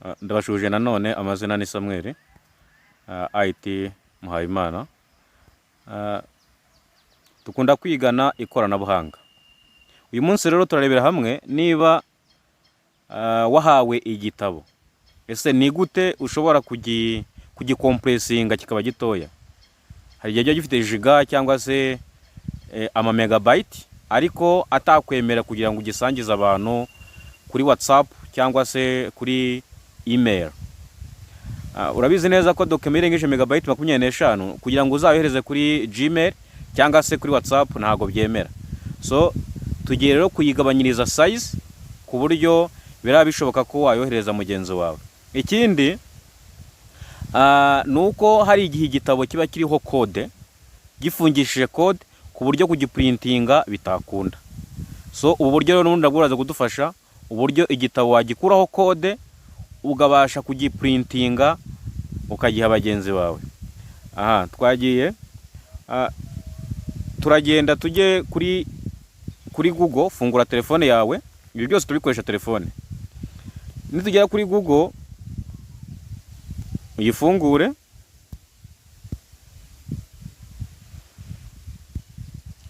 Ndabashuje nanone, amazina ni Samuel IT Muhayimana. Dukunda kwigana ikoranabuhanga. Uyu munsi rero turarebera hamwe niba wahawe igitabo, ese ni gute ushobora kugikompresinga kikaba gitoya. Hari igihe giba gifite giga cyangwa se ama megabyte ariko atakwemera kugira ngo ugisangize abantu kuri WhatsApp cyangwa se kuri email. Urabizi neza ko document irengeje megabyte 25 kugira ngo uzayohereze kuri Gmail cyangwa se kuri WhatsApp ntago byemera. So tugiye rero kuyigabanyiriza size ku buryo biraba bishoboka ko wayohereza mugenzi wawe. Ikindi nuko hari igihe igitabo kiba kiriho code, gifungishije code ku buryo kugiprintinga bitakunda. So ubu buryo rero ndaburaza kudufasha uburyo igitabo wagikuraho code ugabasha kugiprintinga ukagiha bagenzi bawe. Twagiye turagenda tujye kuri Google. Fungura telefone yawe, ibi byose tubikoresha telefone. Nitugera kuri Google uyifungure,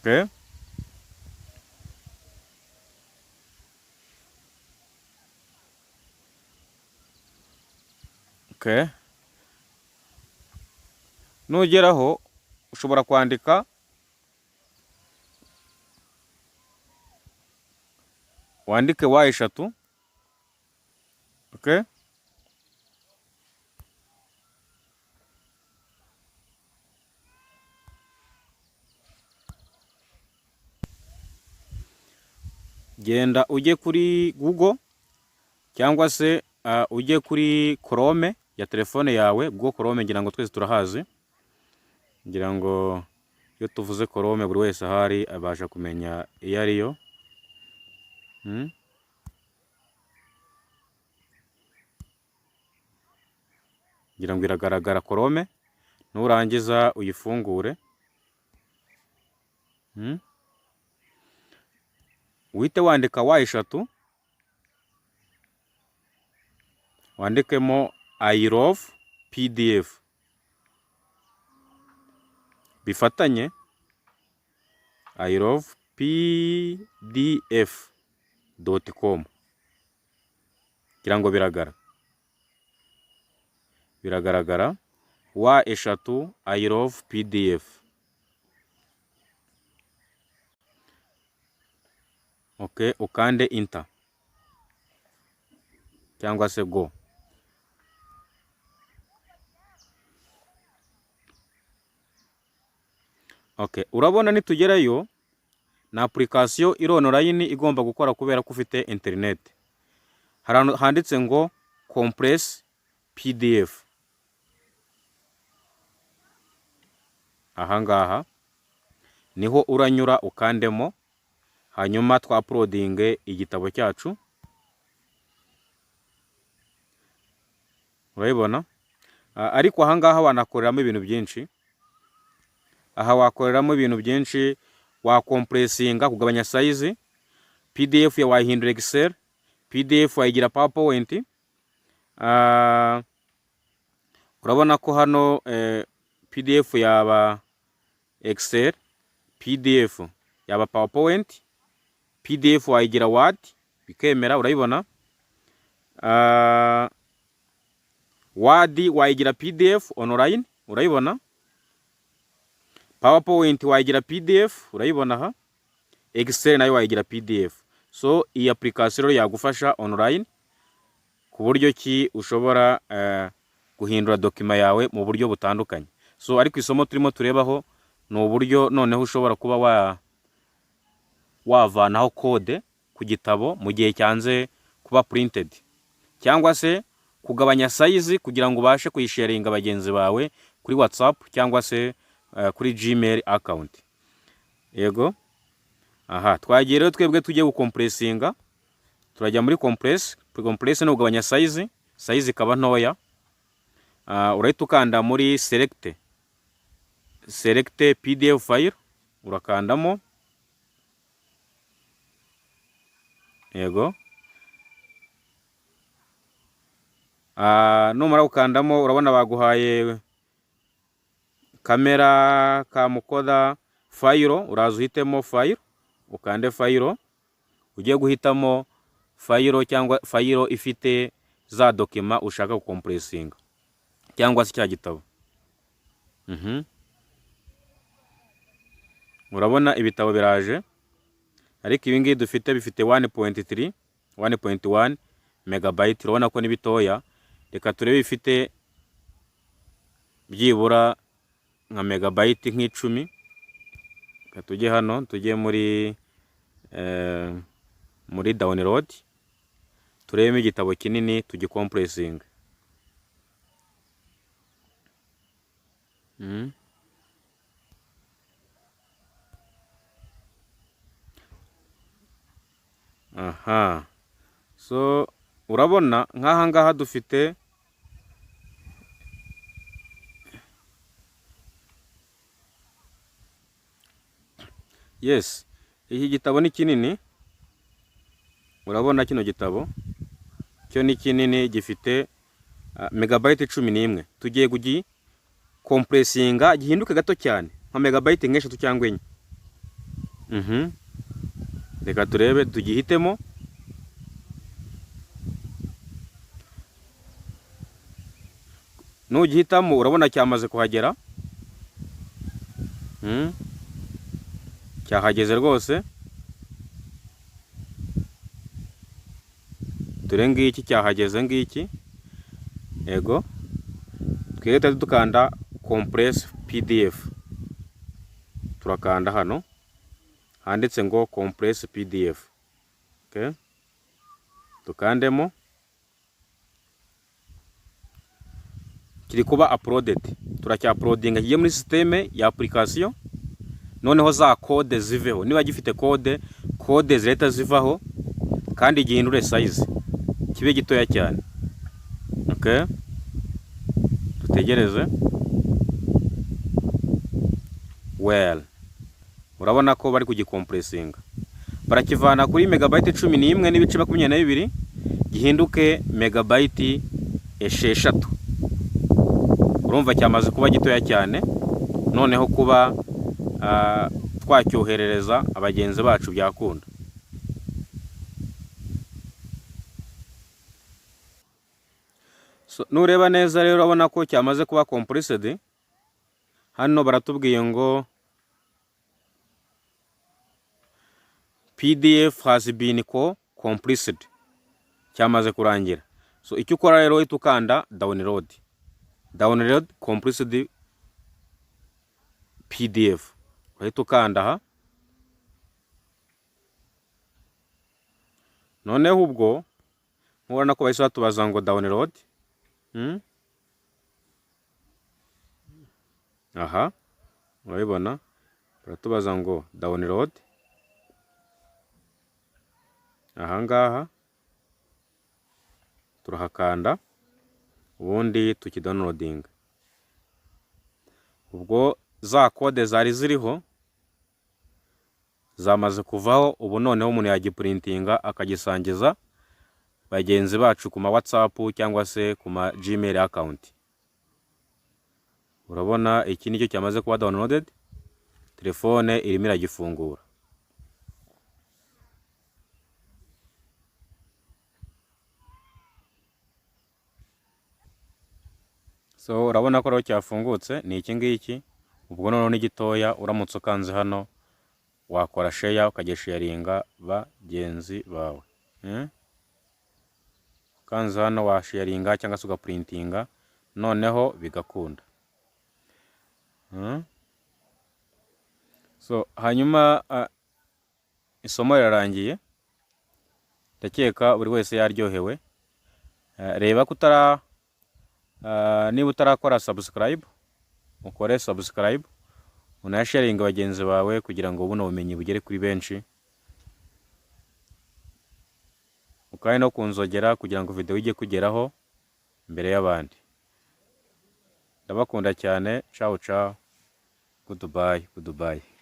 okay. Nugeraho ushobora kwandika wandike Y3, okay. Genda ujye kuri Google cyangwa se ujye kuri Chrome ya telefone yawe. Google Chrome ngira ngo twese turahazi, ngira ngo iyo tuvuze Chrome buri wese ahari abasha kumenya iyo ariyo. Ngira ngo iragaragara Chrome. Nurangiza uyifungure, uhite wandika Y3, wandikemo I love PDF bifatanye, I love pdf.com. Ngira ngo biragaragara Y3 I love PDF. Okay, ukande enter cyangwa se go. Okay, urabona nitugerayo na application iri online igomba gukora kubera ko ufite internet. Handitse ngo compress PDF. Ahangaha niho uranyura ukandemo, hanyuma twa uploading igitabo cyacu. Urabibona? Ariko ahangaha wanakoreramo ibintu byinshi. Aha wakoreramo ibintu byinshi, wakompressinga, kugabanya size. PDF ya wahindura Excel, PDF wayigira PowerPoint. Urabona ko hano PDF yaba Excel, PDF yaba PowerPoint, PDF wayigira Word bikemera. Urabibona? Word wayigira PDF online. Urabibona? PowerPoint wayigira PDF. Urayibona aha. Excel nayo wayigira PDF. So iyi application yagufasha online ku buryo ki ushobora guhindura document yawe mu buryo butandukanye. So ariko isomo turimo turebaho no buryo noneho ushobora kuba wavanaho code ku gitabo mu gihe cyanze kuba printed, cyangwa se kugabanya size kugira ngo ubashe kuyisharinga bagenzi bawe kuri WhatsApp cyangwa se kuri Gmail account. Yego. Twagiye rero twebwe tujye gukompressinga. Turajya muri compress no kugabanya size ikaba ntoya. Urahita ukanda muri select PDF file, urakandamo. Yego. numara gukandamo urabona baguhaye kamera, kamukoda, fayiro. Uraza uhitemo fayiro, ukande fayiro. Ugiye guhitamo fayiro cyangwa fayiro ifite za dokima ushaka gukompuresinga cyangwa se cya gitabo. Urabona ibitabo biraje, ariko ibi ngibi dufite bifite 1.3 1.1 megabyte. Urabona ko ni bitoya. Reka turebe bifite byibura nka megabyte nk'icumi. Reka tujye hano, tujye muri download, turebe igitabo kinini tugikompuresinga. Aha, so urabona nk'aha ngaha dufite yes, iki gitabo ni kinini. Urabona kino gitabo cyo ni kinini, gifite megabyte 11. Tugiye kugikompuresinga gihinduke gato cyane nka megabyte nk'eshatu cyangwa enye. Reka turebe, tugihitemo. Nugihitamo urabona cyamaze kuhagera. Cyahageze rwose. Dore ngiki cyahageze ngiki. Ego. Twihita dukanda compress PDF. Turakanda hano handitse ngo compress PDF. Okay. Tukandemo. Kiri kuba uploaded. Turacya uploadinga kigiye muri systeme ya application. Noneho za code ziveho. Niba gifite code zireta zivaho kandi gihindure size kibe gitoya cyane. Okay. Tutegereze. Well, urabona ko bari kugikompuresinga. Barakivana kuri megabyte 11 n'ibice 22 gihinduke megabyte 6. Urumva cyamaze kuba gitoya cyane. Noneho kuba twacyoherereza abagenzi bacu byakunda. So nureba neza rero urabona ko cyamaze kuba compressed. Hano baratubwiye ngo PDF has been compressed. Cyamaze kurangira. So icyo ukora rero itukanda download. Download compressed PDF. Uhita ukanda aha. Noneho ubwo mubona ko bahise batubaza ngo download. Aha, urabibona baratubaza ngo download. Aha ngaha turahakanda ubundi tukidownloading. Ubwo za code zari ziriho zamaze kuvaho. Ubu noneho umuntu yagiprintinga akagisangiza bagenzi bacu ku ma WhatsApp cyangwa se ku ma Gmail account. Urabona iki nicyo cyamaze kuba downloaded. Telefone irimo iragifungura. So urabona ko rero cyafungutse ni iki ngiki. Ubwo noneho ni gitoya. Uramutse ukanze hano wakora share ukagisharinga bagenzi bawe. Ukanze hano washaringa cyangwa se ugaprintinga noneho bigakunda. So hanyuma isomo rirarangiye. Ndakeka buri wese yaryohewe. Reba kutara niba utarakora subscribe ukore subscribe, unasharinga bagenzi bawe kugira ngo buno bumenyi bugere kuri benshi. Ukaye no kunzogera kugira ngo video ijye kugeraho mbere y'abandi. Ndabakunda cyane. Ciao ciao. Goodbye.